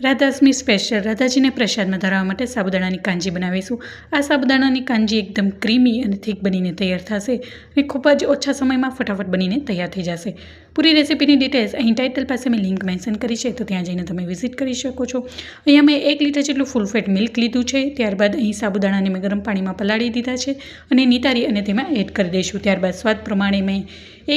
Radhashtami special રાધાજીને પ્રસાદમાં ધરાવવા માટે સાબુદાણાની કાંજી બનાવીશું। આ સાબુદાણાની કાંજી એકદમ ક્રીમી અને થીક બનીને તૈયાર થશે અને ખૂબ જ ઓછા સમયમાં ફટાફટ બનીને તૈયાર થઈ જશે। પૂરી રેસીપીની ડિટેલ્સ અહીં ટાઇટલ પાસે મેં લિંક મેન્શન કરી છે, તો ત્યાં જઈને તમે વિઝિટ કરી શકો છો। અહીંયા મેં 1 લીટર જેટલું ફૂલ ફેટ મિલ્ક લીધું છે। ત્યારબાદ અહીં સાબુદાણાને મેં ગરમ પાણીમાં પલાળી દીધા છે અને નિતારી અને તેમાં એડ કરી દઈશું। ત્યારબાદ સ્વાદ પ્રમાણે મેં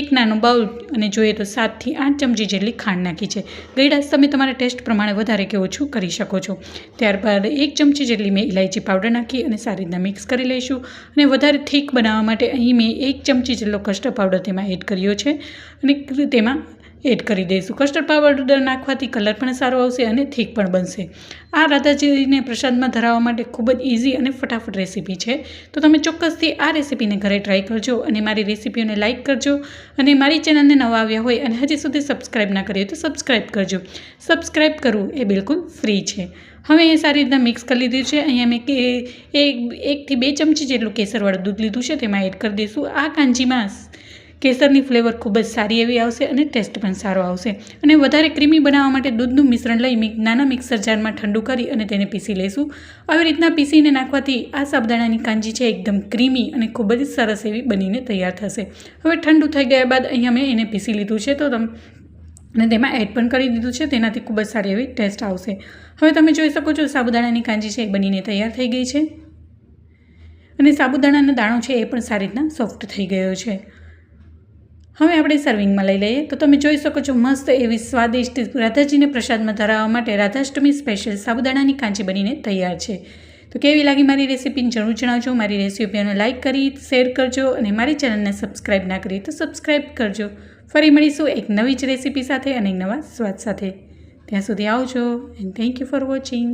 એક નાનો બાઉલ અને જોઈએ તો 7 થી 8 ચમચી જેટલી ખાંડ નાખી છે। ગળાશ તમે તમારા ટેસ્ટ પ્રમાણે વધારે કે ઓછું કરી શકો છો। ત્યારબાદ 1 ચમચી જેટલી મેં ઇલાયચી પાવડર નાખી અને સારી રીતના મિક્સ કરી લઈશું અને વધારે થીક બનાવવા માટે અહીં મેં 1 ચમચી જેટલો કસ્ટર્ડ પાવડર તેમાં એડ કર્યો છે અને તેમાં એડ કરી દઈશું। કસ્ટર્ડ પાવડર નાખવાથી કલર પણ સારો આવશે અને થીક પણ બનશે। આ રાધાજીને પ્રસાદમાં ધરાવવા માટે ખૂબ જ ઇઝી અને ફટાફટ રેસીપી છે, તો તમે ચોક્કસથી આ રેસીપીને ઘરે ટ્રાય કરજો અને મારી રેસીપીઓને લાઇક કરજો અને મારી ચેનલને નવા આવ્યા હોય અને હજી સુધી સબસ્ક્રાઈબ ના કરી હોય તો સબસ્ક્રાઈબ કરજો। સબસ્ક્રાઈબ કરવું એ બિલકુલ ફ્રી છે। હવે એ સારી રીતના મિક્સ કરી લીધું છે। અહીંયા મેં 1 થી 2 ચમચી જેટલું કેસરવાળું દૂધ લીધું છે, તેમાં એડ કરી દઈશું। આ કાંજીમાં કેસરની ફ્લેવર ખૂબ જ સારી એવી આવશે અને ટેસ્ટ પણ સારો આવશે। અને વધારે ક્રીમી બનાવવા માટે દૂધનું મિશ્રણ લઈ નાના મિક્સર જારમાં ઠંડુ કરી અને તેને પીસી લઈશું। આવી રીતના પીસીને નાખવાથી આ સાબુદાણાની કાંજી છે એકદમ ક્રીમી અને ખૂબ જ સરસ એવી બનીને તૈયાર થશે। હવે ઠંડુ થઈ ગયા બાદ અહીંયા મેં એને પીસી લીધું છે તો અને તેમાં એડ પણ કરી દીધું છે, તેનાથી ખૂબ જ સારી એવી ટેસ્ટ આવશે। હવે તમે જોઈ શકો છો સાબુદાણાની કાંજી છે એ બનીને તૈયાર થઈ ગઈ છે અને સાબુદાણાનો દાણો છે એ પણ સારી રીતના સોફ્ટ થઈ ગયો છે। હવે આપણે સર્વિંગમાં લઈ લઈએ, તો તમે જોઈ શકો છો મસ્ત એવી સ્વાદિષ્ટ રાધાજીને પ્રસાદમાં ધરાવવા માટે રાધાષ્ટમી સ્પેશિયલ સાબુદાણાની કાંજી બનીને તૈયાર છે। તો કેવી લાગી મારી રેસીપી જરૂર જણાવજો। મારી રેસીપીઓને લાઇક કરી શેર કરજો અને મારી ચેનલને સબસ્ક્રાઈબ ના કરી તો સબસ્ક્રાઈબ કરજો। ફરી મળીશું એક નવી જ રેસીપી સાથે અને એક નવા સ્વાદ સાથે। ત્યાં સુધી આવજો and thank you for watching.